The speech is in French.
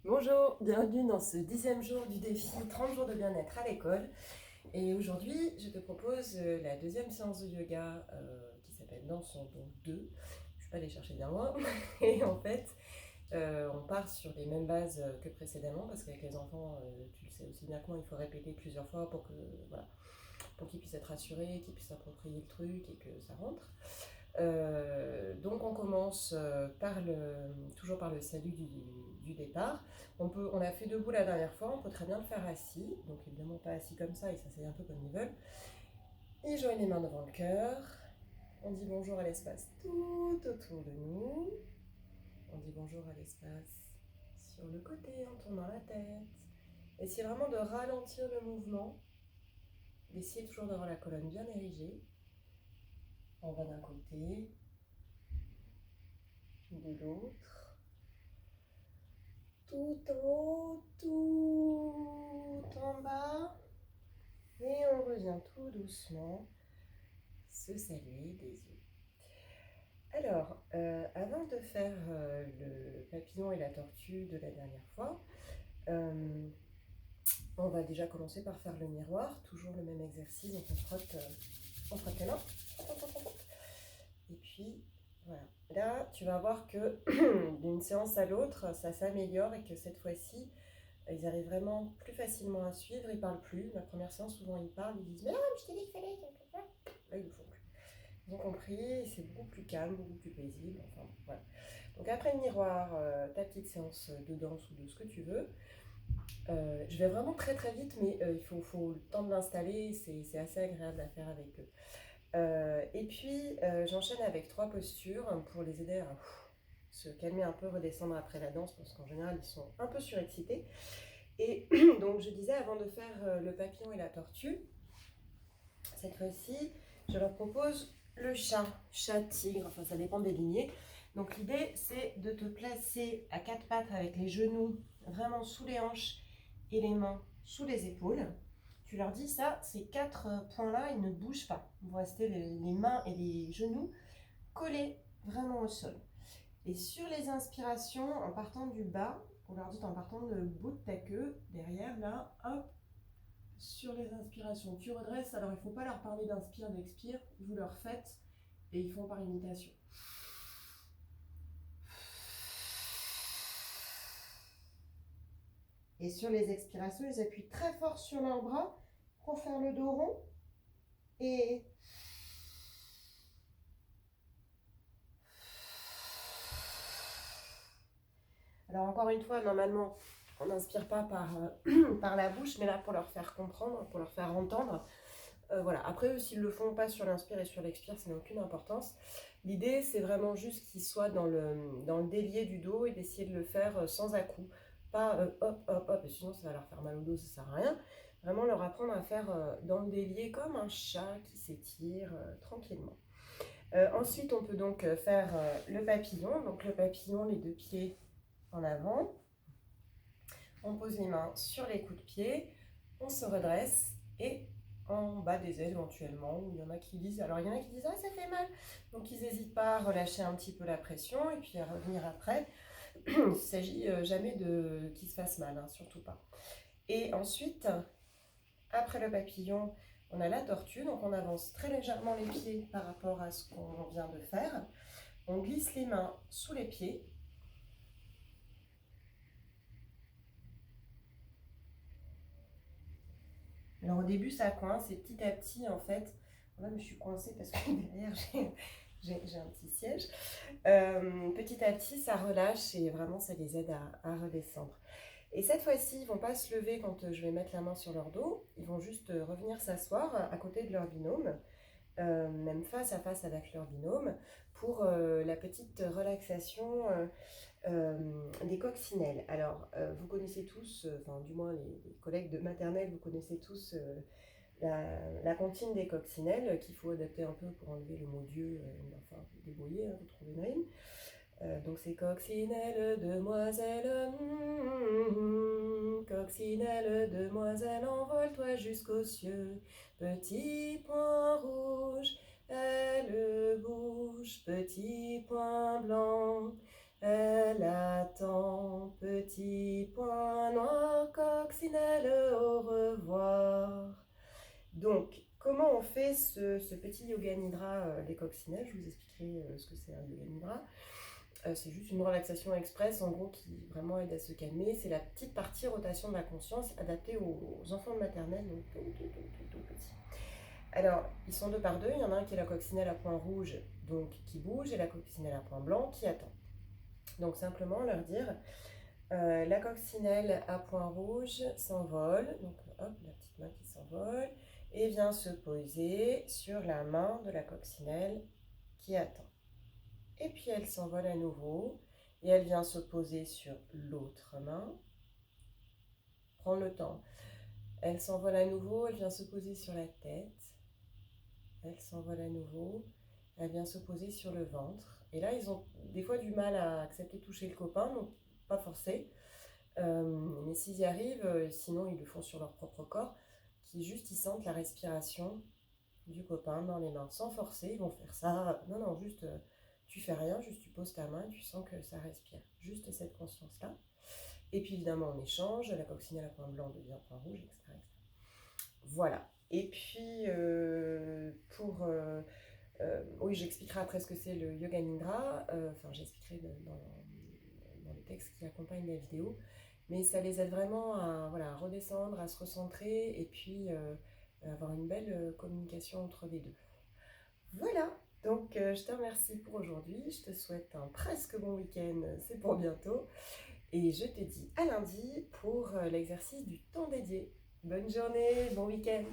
Bonjour, bienvenue dans ce 10e jour du défi 30 jours de bien-être à l'école. Et aujourd'hui, je te propose la deuxième séance de yoga qui s'appelle Dansons donc 2. Je ne suis pas allée chercher bien loin. Et en fait, on part sur les mêmes bases que précédemment parce qu'avec les enfants, tu le sais aussi bien que moi, il faut répéter plusieurs fois pour que, voilà, pour qu'ils puissent être rassurés, qu'ils puissent s'approprier le truc et que ça rentre. Donc on commence toujours par le salut du départ. On l'a fait debout la dernière fois, on peut très bien le faire assis, donc évidemment pas assis comme ça, ils s'asseyent un peu comme ils veulent. Ils joignent les mains devant le cœur, on dit bonjour à l'espace tout autour de nous, on dit bonjour à l'espace sur le côté en tournant la tête. Essayez vraiment de ralentir le mouvement, d'essayer toujours d'avoir la colonne bien érigée. On va d'un côté, de l'autre. Tout en haut, tout en bas. Et on revient tout doucement se saluer des yeux. Alors, avant de faire le papillon et la tortue de la dernière fois, on va déjà commencer par faire le miroir, toujours le même exercice, donc on frotte les mains. Et puis, voilà. Là, tu vas voir que d'une séance à l'autre, ça s'améliore et que cette fois-ci, ils arrivent vraiment plus facilement à suivre, ils parlent plus. La première séance, souvent ils parlent, ils disent mais non, je t'ai dit qu'il fallait. Là, ils le font plus. Ils ont compris, c'est beaucoup plus calme, beaucoup plus paisible. Enfin, voilà. Donc après le miroir, ta petite séance de danse ou de ce que tu veux. Je vais vraiment très très vite, mais il faut le temps de l'installer, c'est assez agréable à faire avec eux. Et puis j'enchaîne avec 3 postures pour les aider à se calmer un peu, redescendre après la danse, parce qu'en général ils sont un peu surexcités. Et donc je disais avant de faire le papillon et la tortue, cette fois-ci je leur propose le chat-tigre, enfin ça dépend des lignées. Donc l'idée c'est de te placer à 4 pattes avec les genoux vraiment sous les hanches et les mains sous les épaules. Tu leur dis ça, ces 4 points-là, ils ne bougent pas. Ils vont rester les mains et les genoux collés vraiment au sol. Et sur les inspirations, en partant du bas, on leur dit en partant du bout de ta queue, derrière, là, hop, sur les inspirations, tu redresses. Alors il ne faut pas leur parler d'inspire, d'expire, vous leur faites et ils font par imitation. Et sur les expirations, ils appuient très fort sur leurs bras pour faire le dos rond. Et alors encore une fois, normalement, on n'inspire pas par la bouche, mais là pour leur faire comprendre, pour leur faire entendre. Voilà. Après eux, s'ils ne le font pas sur l'inspire et sur l'expire, ça n'a aucune importance. L'idée, c'est vraiment juste qu'ils soient dans le délié du dos et d'essayer de le faire sans à-coups. Pas hop, hop, hop, et sinon ça va leur faire mal au dos, ça ne sert à rien. Vraiment leur apprendre à faire dans le délié comme un chat qui s'étire tranquillement. Ensuite, on peut donc faire le papillon. Donc le papillon, les 2 pieds en avant. On pose les mains sur les coups de pied, on se redresse et en bas des ailes éventuellement, où il y en a qui disent, alors il y en a qui disent ah ça fait mal, donc ils n'hésitent pas à relâcher un petit peu la pression et puis à revenir après. Il ne s'agit jamais de qu'il se fasse mal, hein, surtout pas. Et ensuite, après le papillon, on a la tortue, donc on avance très légèrement les pieds par rapport à ce qu'on vient de faire. On glisse les mains sous les pieds. Alors au début ça coince et petit à petit en fait, là je suis coincée parce que derrière j'ai un petit siège. Petit à petit ça relâche et vraiment ça les aide à redescendre. Et cette fois-ci ils vont pas se lever quand je vais mettre la main sur leur dos, ils vont juste revenir s'asseoir à côté de leur binôme. Même face à face avec leur binôme, pour la petite relaxation des coccinelles. Alors, vous connaissez tous, enfin du moins les collègues de maternelle, vous connaissez tous la comptine des coccinelles qu'il faut adapter un peu pour enlever le mot Dieu, enfin vous débrouillez, hein, vous trouvez une rime. Donc c'est coccinelle, demoiselle, coccinelle, demoiselle, envole-toi jusqu'aux cieux, petit point rouge, elle bouge, petit point blanc, Elle attend, petit point noir, coccinelle, au revoir. Donc, comment on fait ce petit yoga nidra des coccinelles? Je vous expliquerai ce que c'est un yoga nidra. C'est juste une relaxation express, en gros, qui vraiment aide à se calmer. C'est la petite partie rotation de la conscience adaptée aux enfants de maternelle, donc tout petits. Alors, ils sont deux par deux. Il y en a un qui est la coccinelle à point rouge, donc qui bouge, et la coccinelle à point blanc qui attend. Donc, simplement leur dire, la coccinelle à point rouge s'envole. Donc, hop, la petite main qui s'envole et vient se poser sur la main de la coccinelle qui attend. Et puis elle s'envole à nouveau et elle vient se poser sur l'autre main. Prends le temps. Elle s'envole à nouveau, elle vient se poser sur la tête. Elle s'envole à nouveau, elle vient se poser sur le ventre. Et là, ils ont des fois du mal à accepter de toucher le copain, donc pas forcé. Mais s'ils y arrivent, sinon ils le font sur leur propre corps, qui juste ils sentent la respiration du copain dans les mains, sans forcer, ils vont faire ça. Non, juste tu fais rien, juste tu poses ta main et tu sens que ça respire. Juste cette conscience-là. Et puis évidemment, on échange, la coccinelle à point blanc devient point rouge, etc. Voilà. Et puis, oui, j'expliquerai après ce que c'est le yoga nidra. Enfin, j'expliquerai dans le texte qui accompagne la vidéo. Mais ça les aide vraiment à, voilà, à redescendre, à se recentrer et puis avoir une belle communication entre les deux. Voilà, donc je te remercie pour aujourd'hui. Je te souhaite un presque bon week-end, c'est pour bientôt. Et je te dis à lundi pour l'exercice du temps dédié. Bonne journée, bon week-end.